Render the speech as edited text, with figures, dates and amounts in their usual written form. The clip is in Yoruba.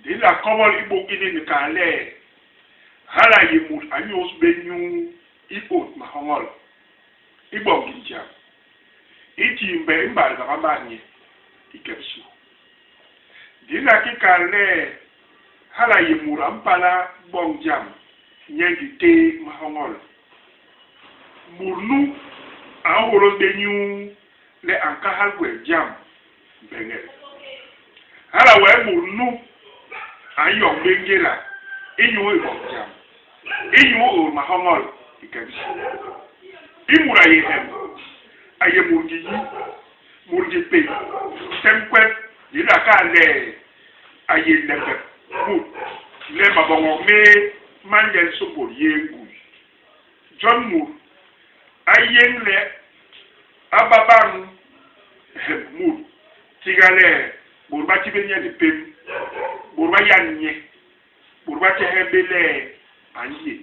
de la kobol ibo gini ni kale hala yimul anyos benyu ibo mahongol ibo ginja iti mbe mba ga mabanye ikepsu de la kikale hala yimul ampala bongjam nyengi te mahongol murnu awolo benyu le ankahal gwe jam bengel hala we murnu ayo bengela inyu e jam inyu o mahongol ikabi imura yehem aye murgi pe temkwet dina ka le aye lebe bu le babongo me manje sopo yengu John Moore ayen le ababang Moore tigale burba tibenya de pem burba yanye burba tehebele anye